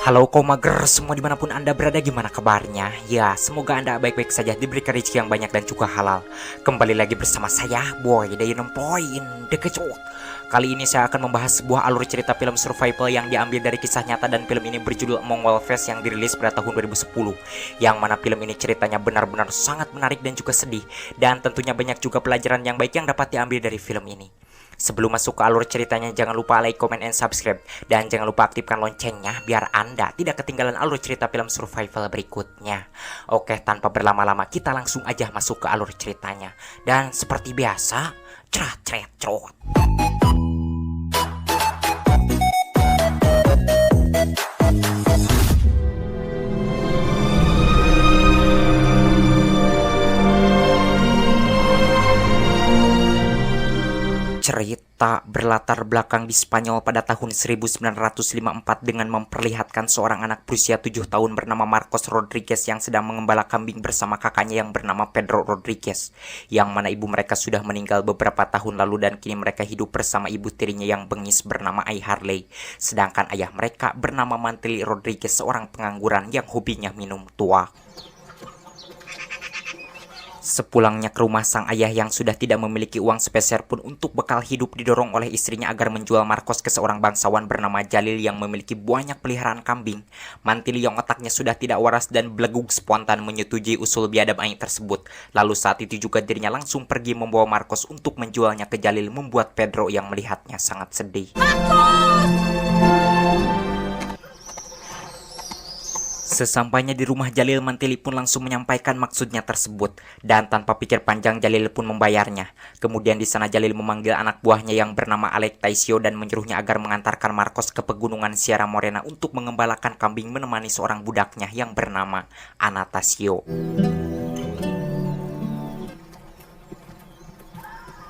Halo Komager, semua dimanapun Anda berada, gimana kabarnya? Ya, semoga Anda baik-baik saja, diberikan rezeki yang banyak dan juga halal. Kembali lagi bersama saya, Boy dari Nempoin Dekecot. Kali ini saya akan membahas sebuah alur cerita film survival yang diambil dari kisah nyata, dan film ini berjudul Among Wolves yang dirilis pada tahun 2010. Yang mana film ini ceritanya benar-benar sangat menarik dan juga sedih, dan tentunya banyak juga pelajaran yang baik yang dapat diambil dari film ini. Sebelum masuk ke alur ceritanya, jangan lupa like, comment, and subscribe. Dan jangan lupa aktifkan loncengnya biar Anda tidak ketinggalan alur cerita film survival berikutnya. Oke, tanpa berlama-lama kita langsung aja masuk ke alur ceritanya. Dan seperti biasa, cerat ceret cerot. Cerita berlatar belakang di Spanyol pada tahun 1954 dengan memperlihatkan seorang anak berusia 7 tahun bernama Marcos Rodriguez yang sedang mengembala kambing bersama kakaknya yang bernama Pedro Rodriguez, yang mana ibu mereka sudah meninggal beberapa tahun lalu dan kini mereka hidup bersama ibu tirinya yang bengis bernama Ai Harley. Sedangkan ayah mereka bernama Mantili Rodriguez, seorang pengangguran yang hobinya minum tuak. Sepulangnya ke rumah, sang ayah yang sudah tidak memiliki uang sepeser pun untuk bekal hidup didorong oleh istrinya agar menjual Marcos ke seorang bangsawan bernama Jalil yang memiliki banyak peliharaan kambing. Mantili yang otaknya sudah tidak waras dan belegug spontan menyetujui usul biadab Ai tersebut. Lalu saat itu juga dirinya langsung pergi membawa Marcos untuk menjualnya ke Jalil, membuat Pedro yang melihatnya sangat sedih. Sesampainya di rumah Jalil, Mantili pun langsung menyampaikan maksudnya tersebut, dan tanpa pikir panjang Jalil pun membayarnya. Kemudian di sana Jalil memanggil anak buahnya yang bernama Alec Taisio dan menyuruhnya agar mengantarkan Marcos ke pegunungan Sierra Morena untuk mengembalakan kambing menemani seorang budaknya yang bernama Anastasio.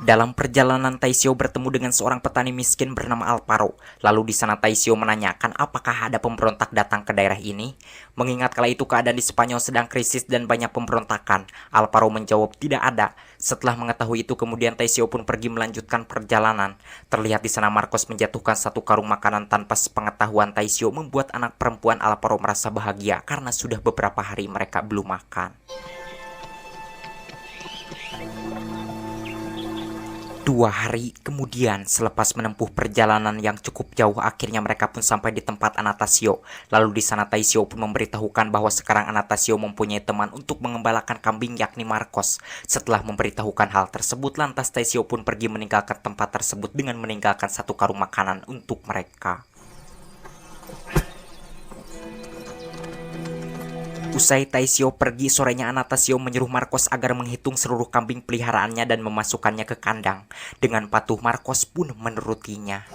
Dalam perjalanan, Taisio bertemu dengan seorang petani miskin bernama Alvaro. Lalu di sana Taisio menanyakan apakah ada pemberontak datang ke daerah ini. Mengingat kala itu keadaan di Spanyol sedang krisis dan banyak pemberontakan, Alvaro menjawab tidak ada. Setelah mengetahui itu, kemudian Taisio pun pergi melanjutkan perjalanan. Terlihat di sana Marcos menjatuhkan satu karung makanan tanpa sepengetahuan Taisio, membuat anak perempuan Alvaro merasa bahagia karena sudah beberapa hari mereka belum makan. 2 hari kemudian, selepas menempuh perjalanan yang cukup jauh, akhirnya mereka pun sampai di tempat Anastasio. Lalu di sana Taisio pun memberitahukan bahwa sekarang Anastasio mempunyai teman untuk mengembalakan kambing, yakni Marcos. Setelah memberitahukan hal tersebut, lantas Taisio pun pergi meninggalkan tempat tersebut dengan meninggalkan satu karung makanan untuk mereka. Usai Taisio pergi, sorenya Anastasio menyuruh Marcos agar menghitung seluruh kambing peliharaannya dan memasukkannya ke kandang. Dengan patuh, Marcos pun menurutinya.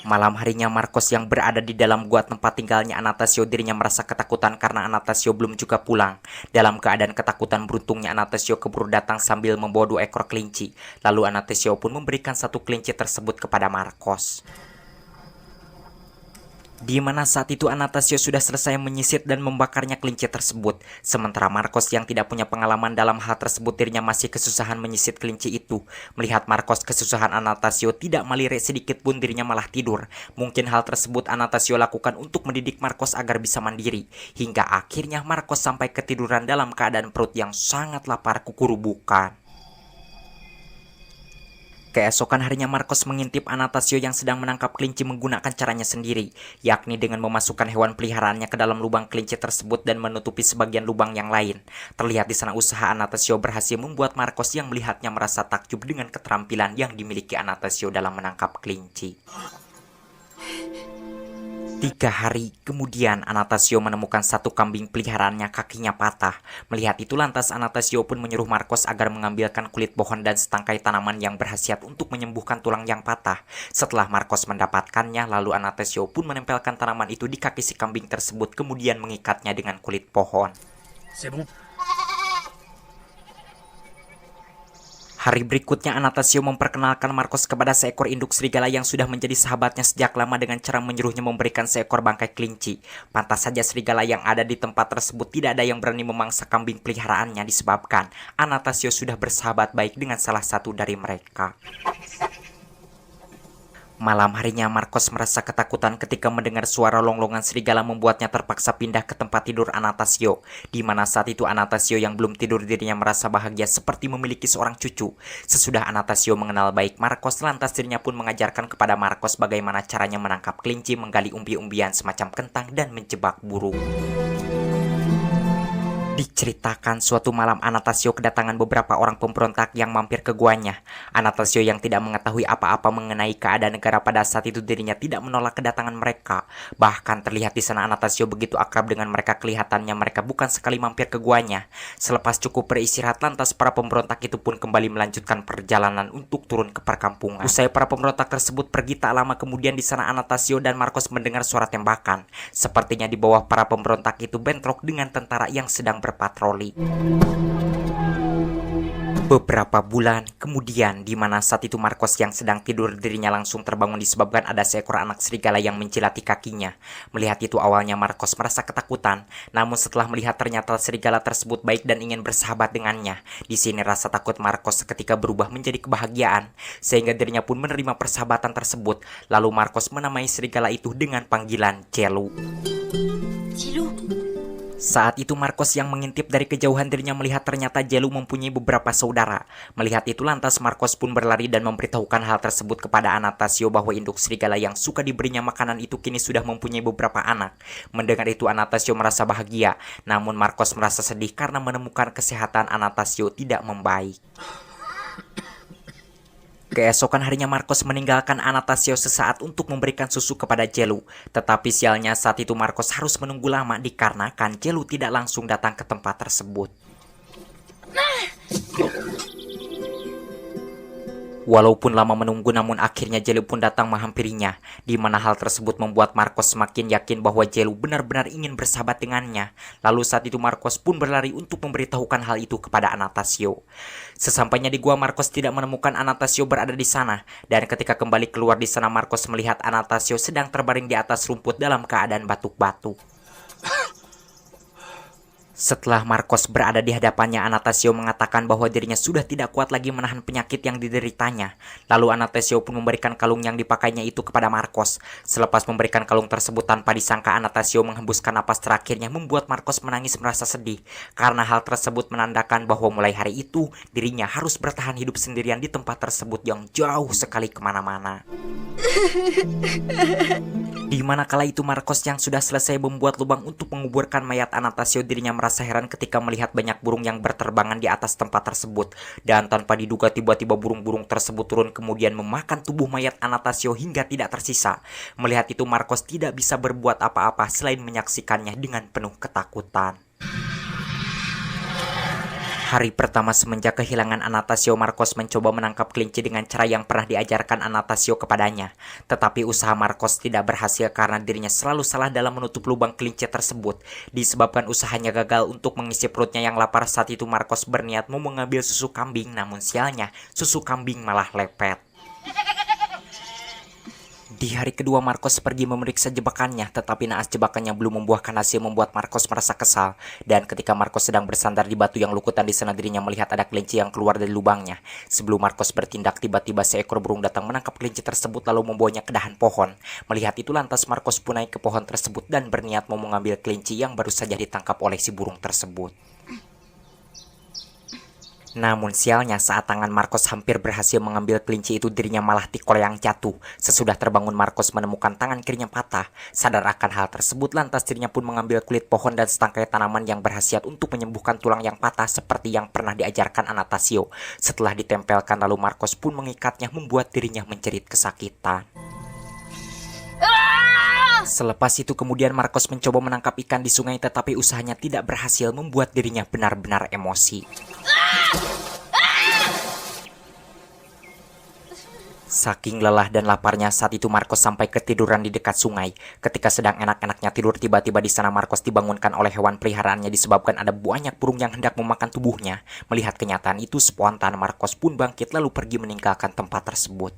Malam harinya, Marcos yang berada di dalam gua tempat tinggalnya Anastasio, dirinya merasa ketakutan karena Anastasio belum juga pulang. Dalam keadaan ketakutan, beruntungnya Anastasio keburu datang sambil membawa 2 ekor kelinci. Lalu Anastasio pun memberikan satu kelinci tersebut kepada Marcos. Di mana saat itu Anastasio sudah selesai menyisir dan membakarnya kelinci tersebut. Sementara Marcos yang tidak punya pengalaman dalam hal tersebut, dirinya masih kesusahan menyisir kelinci itu. Melihat Marcos kesusahan, Anastasio tidak melirik sedikit pun, dirinya malah tidur. Mungkin hal tersebut Anastasio lakukan untuk mendidik Marcos agar bisa mandiri. Hingga akhirnya Marcos sampai ketiduran dalam keadaan perut yang sangat lapar kukurubukan. Keesokan harinya Marcos mengintip Anastasio yang sedang menangkap kelinci menggunakan caranya sendiri, yakni dengan memasukkan hewan peliharaannya ke dalam lubang kelinci tersebut dan menutupi sebagian lubang yang lain. Terlihat di sana usaha Anastasio berhasil membuat Marcos yang melihatnya merasa takjub dengan keterampilan yang dimiliki Anastasio dalam menangkap kelinci. 3 hari kemudian, Anastasio menemukan satu kambing peliharaannya kakinya patah. Melihat itu, lantas Anastasio pun menyuruh Marcos agar mengambilkan kulit pohon dan setangkai tanaman yang berkhasiat untuk menyembuhkan tulang yang patah. Setelah Marcos mendapatkannya, lalu Anastasio pun menempelkan tanaman itu di kaki si kambing tersebut, kemudian mengikatnya dengan kulit pohon. Hari berikutnya, Anastasio memperkenalkan Marcos kepada seekor induk serigala yang sudah menjadi sahabatnya sejak lama dengan cara menyuruhnya memberikan seekor bangkai kelinci. Pantas saja serigala yang ada di tempat tersebut tidak ada yang berani memangsa kambing peliharaannya disebabkan Anastasio sudah bersahabat baik dengan salah satu dari mereka. Malam harinya Marcos merasa ketakutan ketika mendengar suara longlongan serigala membuatnya terpaksa pindah ke tempat tidur Anastasio. Di mana saat itu Anastasio yang belum tidur dirinya merasa bahagia seperti memiliki seorang cucu. Sesudah Anastasio mengenal baik Marcos, lantas dirinya pun mengajarkan kepada Marcos bagaimana caranya menangkap kelinci, menggali umbi-umbian semacam kentang, dan menjebak burung. Diceritakan suatu malam Anastasio kedatangan beberapa orang pemberontak yang mampir ke guanya. Anastasio yang tidak mengetahui apa-apa mengenai keadaan negara pada saat itu, dirinya tidak menolak kedatangan mereka. Bahkan terlihat di sana Anastasio begitu akrab dengan mereka, kelihatannya mereka bukan sekali mampir ke guanya. Selepas cukup beristirahat, lantas para pemberontak itu pun kembali melanjutkan perjalanan untuk turun ke perkampungan. Usai para pemberontak tersebut pergi, tak lama kemudian di sana Anastasio dan Marcos mendengar suara tembakan. Sepertinya di bawah para pemberontak itu bentrok dengan tentara yang sedang berpatroli. Beberapa bulan kemudian, di mana saat itu Marcos yang sedang tidur, dirinya langsung terbangun disebabkan ada seekor anak serigala yang menjilati kakinya. Melihat itu awalnya Marcos merasa ketakutan, namun setelah melihat ternyata serigala tersebut baik dan ingin bersahabat dengannya, di sini rasa takut Marcos seketika berubah menjadi kebahagiaan, sehingga dirinya pun menerima persahabatan tersebut. Lalu Marcos menamai serigala itu dengan panggilan Celu. Celu. Saat itu Marcos yang mengintip dari kejauhan, dirinya melihat ternyata Celu mempunyai beberapa saudara. Melihat itu lantas Marcos pun berlari dan memberitahukan hal tersebut kepada Anastasio bahwa induk serigala yang suka diberinya makanan itu kini sudah mempunyai beberapa anak. Mendengar itu Anastasio merasa bahagia, namun Marcos merasa sedih karena menemukan kesehatan Anastasio tidak membaik. Keesokan harinya Marcos meninggalkan Anastasio sesaat untuk memberikan susu kepada Celu. Tetapi sialnya saat itu Marcos harus menunggu lama dikarenakan Celu tidak langsung datang ke tempat tersebut. Walaupun lama menunggu, namun akhirnya Celu pun datang menghampirinya, di mana hal tersebut membuat Marcos semakin yakin bahwa Celu benar-benar ingin bersahabat dengannya. Lalu saat itu Marcos pun berlari untuk memberitahukan hal itu kepada Anastasio. Sesampainya di gua, Marcos tidak menemukan Anastasio berada di sana, dan ketika kembali keluar di sana Marcos melihat Anastasio sedang terbaring di atas rumput dalam keadaan batuk-batuk. Setelah Marcos berada di hadapannya, Anastasio mengatakan bahwa dirinya sudah tidak kuat lagi menahan penyakit yang dideritanya. Lalu Anastasio pun memberikan kalung yang dipakainya itu kepada Marcos. Selepas memberikan kalung tersebut, tanpa disangka Anastasio menghembuskan napas terakhirnya, membuat Marcos menangis merasa sedih. Karena hal tersebut menandakan bahwa mulai hari itu dirinya harus bertahan hidup sendirian di tempat tersebut yang jauh sekali kemana-mana. Di mana kala itu Marcos yang sudah selesai membuat lubang untuk menguburkan mayat Anastasio, dirinya merasa heran ketika melihat banyak burung yang berterbangan di atas tempat tersebut. Dan tanpa diduga tiba-tiba burung-burung tersebut turun kemudian memakan tubuh mayat Anastasio hingga tidak tersisa. Melihat itu Marcos tidak bisa berbuat apa-apa selain menyaksikannya dengan penuh ketakutan. Hari pertama semenjak kehilangan Anastasio, Marcos mencoba menangkap kelinci dengan cara yang pernah diajarkan Anastasio kepadanya. Tetapi usaha Marcos tidak berhasil karena dirinya selalu salah dalam menutup lubang kelinci tersebut. Disebabkan usahanya gagal untuk mengisi perutnya yang lapar, saat itu Marcos berniat mau mengambil susu kambing, namun sialnya susu kambing malah lepet. Di hari kedua Marcos pergi memeriksa jebakannya, tetapi naas jebakannya belum membuahkan hasil, membuat Marcos merasa kesal. Dan ketika Marcos sedang bersandar di batu yang lukutan, di sana dirinya melihat ada kelinci yang keluar dari lubangnya. Sebelum Marcos bertindak, tiba-tiba seekor burung datang menangkap kelinci tersebut lalu membawanya ke dahan pohon. Melihat itu lantas Marcos pun naik ke pohon tersebut dan berniat mau mengambil kelinci yang baru saja ditangkap oleh si burung tersebut. Namun sialnya saat tangan Marcos hampir berhasil mengambil kelinci itu, dirinya malah yang jatuh. Sesudah terbangun Marcos menemukan tangan kirinya patah. Sadar akan hal tersebut lantas dirinya pun mengambil kulit pohon dan setangkai tanaman yang berkhasiat untuk menyembuhkan tulang yang patah seperti yang pernah diajarkan Anastasio. Setelah ditempelkan lalu Marcos pun mengikatnya, membuat dirinya menjerit kesakitan. Selepas itu kemudian Marcos mencoba menangkap ikan di sungai, tetapi usahanya tidak berhasil, membuat dirinya benar-benar emosi. Saking lelah dan laparnya saat itu Marcos sampai ketiduran di dekat sungai. Ketika sedang enak-enaknya tidur, tiba-tiba di sana Marcos dibangunkan oleh hewan peliharaannya disebabkan ada banyak burung yang hendak memakan tubuhnya. Melihat kenyataan itu spontan Marcos pun bangkit lalu pergi meninggalkan tempat tersebut.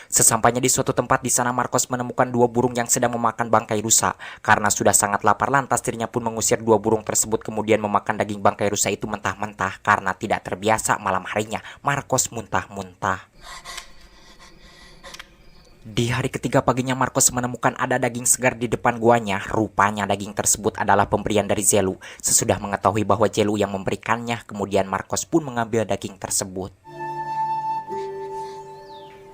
Sesampainya di suatu tempat di sana Marcos menemukan dua burung yang sedang memakan bangkai rusa. Karena sudah sangat lapar lantas dirinya pun mengusir dua burung tersebut kemudian memakan daging bangkai rusa itu mentah-mentah. Karena tidak terbiasa malam harinya Marcos muntah-muntah. Di hari ketiga paginya Marcos menemukan ada daging segar di depan guanya. Rupanya daging tersebut adalah pemberian dari Zelu. Sesudah mengetahui bahwa Zelu yang memberikannya, kemudian Marcos pun mengambil daging tersebut.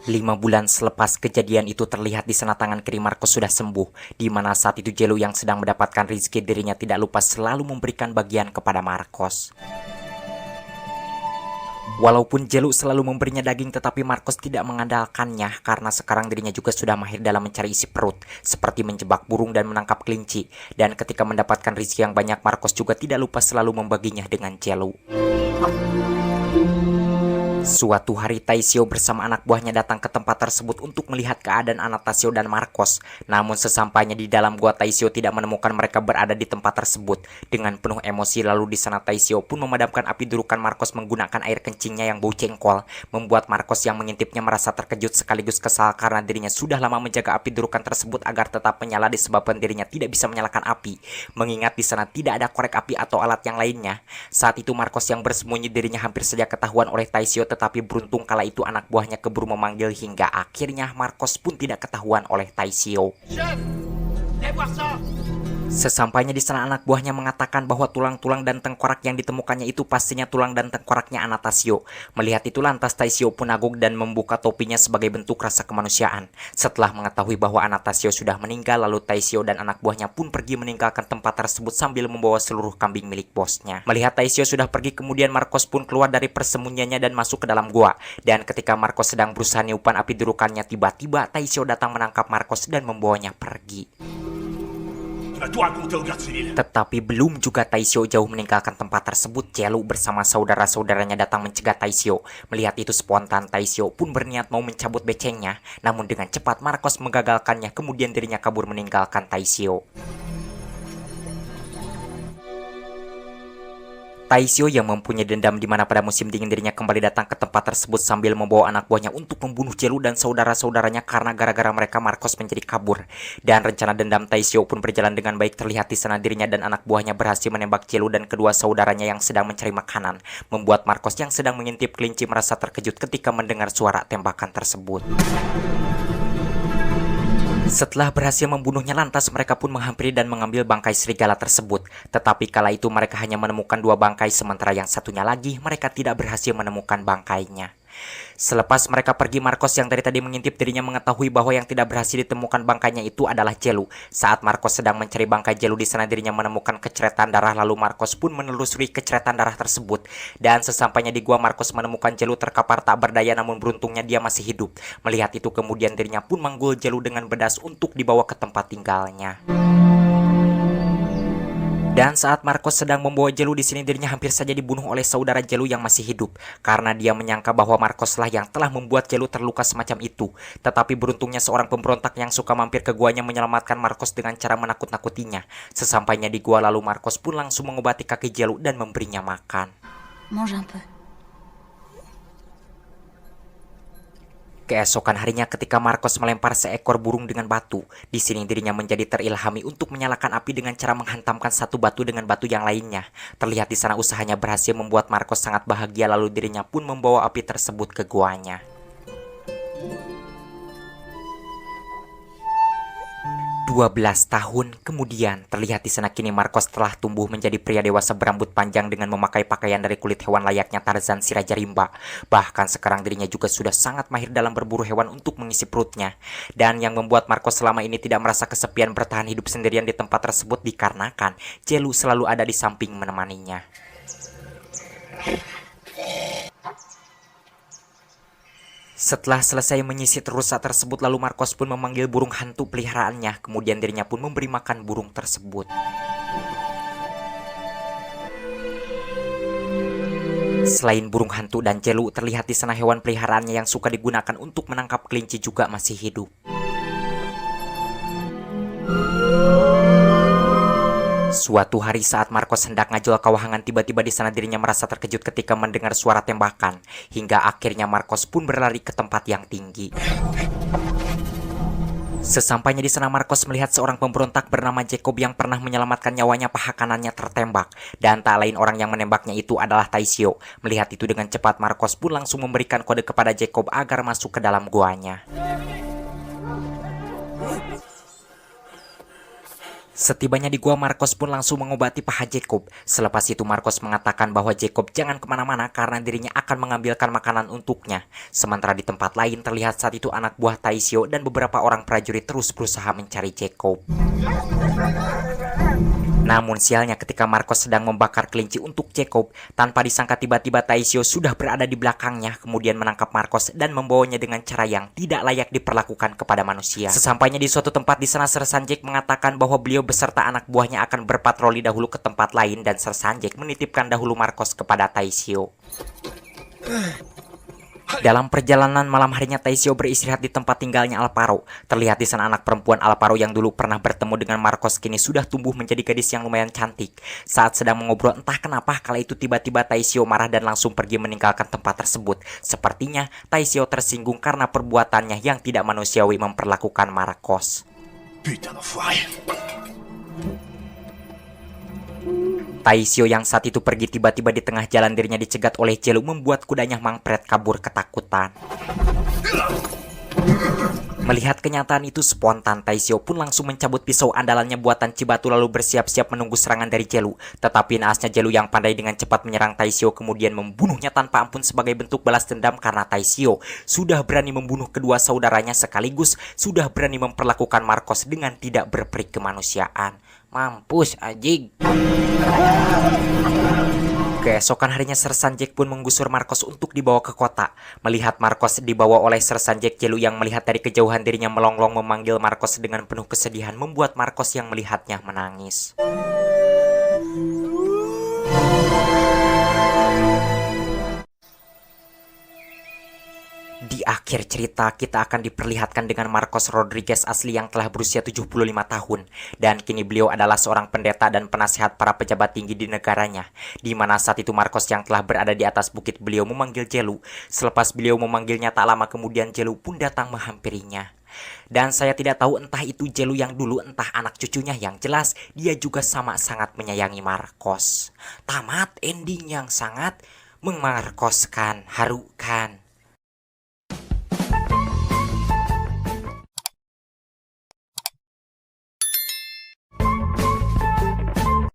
5 bulan selepas kejadian itu terlihat di sana tangan kiri Marcos sudah sembuh, di mana saat itu Zelu yang sedang mendapatkan rezeki dirinya tidak lupa selalu memberikan bagian kepada Marcos. Walaupun Zelu selalu memberinya daging, tetapi Marcos tidak mengandalkannya karena sekarang dirinya juga sudah mahir dalam mencari isi perut, seperti menjebak burung dan menangkap kelinci. Dan ketika mendapatkan rezeki yang banyak, Marcos juga tidak lupa selalu membaginya dengan Zelu. Suatu hari Taisio bersama anak buahnya datang ke tempat tersebut untuk melihat keadaan Anastasio dan Marcos. Namun sesampainya di dalam gua, Taisio tidak menemukan mereka berada di tempat tersebut. Dengan penuh emosi lalu di sana Taisio pun memadamkan api dudukan Marcos menggunakan air kencingnya yang bau jengkol. Membuat Marcos yang mengintipnya merasa terkejut sekaligus kesal karena dirinya sudah lama menjaga api dudukan tersebut agar tetap menyala disebabkan dirinya tidak bisa menyalakan api. Mengingat di sana tidak ada korek api atau alat yang lainnya. Saat itu Marcos yang bersembunyi dirinya hampir saja ketahuan oleh Taisio, tetapi beruntung kala itu anak buahnya keburu memanggil hingga akhirnya Marcos pun tidak ketahuan oleh Taisio. Sesampainya di sana anak buahnya mengatakan bahwa tulang-tulang dan tengkorak yang ditemukannya itu pastinya tulang dan tengkoraknya Anastasio. Melihat itu lantas Taisio pun aguk dan membuka topinya sebagai bentuk rasa kemanusiaan. Setelah mengetahui bahwa Anastasio sudah meninggal, lalu Taisio dan anak buahnya pun pergi meninggalkan tempat tersebut sambil membawa seluruh kambing milik bosnya. Melihat Taisio sudah pergi, kemudian Marcos pun keluar dari persembunyiannya dan masuk ke dalam gua. Dan ketika Marcos sedang berusaha niupan api dudukannya, tiba-tiba Taisio datang menangkap Marcos dan membawanya pergi. Tetapi belum juga Taisio jauh meninggalkan tempat tersebut, Zelu bersama saudara-saudaranya datang mencegah Taisio. Melihat itu spontan Taisio pun berniat mau mencabut becengnya, namun dengan cepat Marcos menggagalkannya, kemudian dirinya kabur meninggalkan Taisio. Taisio yang mempunyai dendam di mana pada musim dingin dirinya kembali datang ke tempat tersebut sambil membawa anak buahnya untuk membunuh Zelu dan saudara-saudaranya karena gara-gara mereka Marcos menjadi kabur. Dan rencana dendam Taisio pun berjalan dengan baik. Terlihat di sana dirinya dan anak buahnya berhasil menembak Zelu dan kedua saudaranya yang sedang mencari makanan, membuat Marcos yang sedang mengintip kelinci merasa terkejut ketika mendengar suara tembakan tersebut. Setelah berhasil membunuhnya, lantas mereka pun menghampiri dan mengambil bangkai serigala tersebut. Tetapi kala itu mereka hanya menemukan 2 bangkai, sementara yang satunya lagi mereka tidak berhasil menemukan bangkainya. Selepas mereka pergi, Marcos yang dari tadi mengintip dirinya mengetahui bahwa yang tidak berhasil ditemukan bangkainya itu adalah Zelu. Saat Marcos sedang mencari bangkai Zelu, di sana dirinya menemukan keceretan darah, lalu Marcos pun menelusuri keceretan darah tersebut. Dan sesampainya di gua, Marcos menemukan Zelu terkapar tak berdaya, namun beruntungnya dia masih hidup. Melihat itu kemudian dirinya pun menggul Zelu dengan bedas untuk dibawa ke tempat tinggalnya. Dan saat Marcos sedang membawa Zelu, di sini dirinya hampir saja dibunuh oleh saudara Zelu yang masih hidup karena dia menyangka bahwa Marcos lah yang telah membuat Zelu terluka semacam itu. Tetapi beruntungnya seorang pemberontak yang suka mampir ke guanya menyelamatkan Marcos dengan cara menakut-nakutinya. Sesampainya di gua, lalu Marcos pun langsung mengobati kaki Zelu dan memberinya makan. Mange un peu. Keesokan harinya ketika Marcos melempar seekor burung dengan batu, di sini dirinya menjadi terilhami untuk menyalakan api dengan cara menghantamkan satu batu dengan batu yang lainnya. Terlihat di sana usahanya berhasil membuat Marcos sangat bahagia, lalu dirinya pun membawa api tersebut ke guanya. 12 tahun kemudian, terlihat di sana kini Marcos telah tumbuh menjadi pria dewasa berambut panjang dengan memakai pakaian dari kulit hewan layaknya Tarzan si Raja Rimba. Bahkan sekarang dirinya juga sudah sangat mahir dalam berburu hewan untuk mengisi perutnya. Dan yang membuat Marcos selama ini tidak merasa kesepian bertahan hidup sendirian di tempat tersebut dikarenakan Zelu selalu ada di samping menemaninya. Setelah selesai menyisir rusa tersebut, lalu Marcos pun memanggil burung hantu peliharaannya. Kemudian dirinya pun memberi makan burung tersebut. Selain burung hantu dan Zelu, terlihat di sana hewan peliharaannya yang suka digunakan untuk menangkap kelinci juga masih hidup. Suatu hari saat Marcos hendak ngajul kawahangan, tiba-tiba di sana dirinya merasa terkejut ketika mendengar suara tembakan. Hingga akhirnya Marcos pun berlari ke tempat yang tinggi. Sesampainya di sana Marcos melihat seorang pemberontak bernama Jacob yang pernah menyelamatkan nyawanya paha kanannya tertembak. Dan tak lain orang yang menembaknya itu adalah Taisio. Melihat itu dengan cepat Marcos pun langsung memberikan kode kepada Jacob agar masuk ke dalam guanya. Setibanya di gua, Marcos pun langsung mengobati paha Jacob. Selepas itu Marcos mengatakan bahwa Jacob jangan kemana-mana karena dirinya akan mengambilkan makanan untuknya. Sementara di tempat lain terlihat saat itu anak buah Taisio dan beberapa orang prajurit terus berusaha mencari Jacob. Namun sialnya ketika Marcos sedang membakar kelinci untuk Jacob, tanpa disangka tiba-tiba Taisio sudah berada di belakangnya, kemudian menangkap Marcos dan membawanya dengan cara yang tidak layak diperlakukan kepada manusia. Sesampainya di suatu tempat di sana, Sir Sanjay mengatakan bahwa beliau beserta anak buahnya akan berpatroli dahulu ke tempat lain dan Sir Sanjay menitipkan dahulu Marcos kepada Taisio. Dalam perjalanan malam harinya, Taisio beristirahat di tempat tinggalnya Alparo. Terlihat di sana anak perempuan Alparo yang dulu pernah bertemu dengan Marcos kini sudah tumbuh menjadi gadis yang lumayan cantik. Saat sedang mengobrol entah kenapa kala itu tiba-tiba Taisio marah dan langsung pergi meninggalkan tempat tersebut. Sepertinya Taisio tersinggung karena perbuatannya yang tidak manusiawi memperlakukan Marcos. Taisio yang saat itu pergi tiba-tiba di tengah jalan dirinya dicegat oleh Jelu membuat kudanya mangpret kabur ketakutan. Melihat kenyataan itu spontan, Taisio pun langsung mencabut pisau andalannya buatan Cibatu lalu bersiap-siap menunggu serangan dari Jelu. Tetapi naasnya Jelu yang pandai dengan cepat menyerang Taisio kemudian membunuhnya tanpa ampun sebagai bentuk balas dendam karena Taisio sudah berani membunuh kedua saudaranya sekaligus sudah berani memperlakukan Marcos dengan tidak berperi kemanusiaan. Mampus anjing. Keesokan harinya Sir Sanjay pun menggusur Marcos untuk dibawa ke kota. Melihat Marcos dibawa oleh Sir Sanjay, Jelu yang melihat dari kejauhan dirinya melonglong memanggil Marcos dengan penuh kesedihan membuat Marcos yang melihatnya menangis. Di akhir cerita kita akan diperlihatkan dengan Marcos Rodriguez asli yang telah berusia 75 tahun dan kini beliau adalah seorang pendeta dan penasehat para pejabat tinggi di negaranya, di mana saat itu Marcos yang telah berada di atas bukit beliau memanggil Jelu. Selepas beliau memanggilnya tak lama kemudian Jelu pun datang menghampirinya. Dan saya tidak tahu entah itu Jelu yang dulu entah anak cucunya, yang jelas dia juga sama sangat menyayangi Marcos. Tamat ending yang sangat memarkoskan, harukan.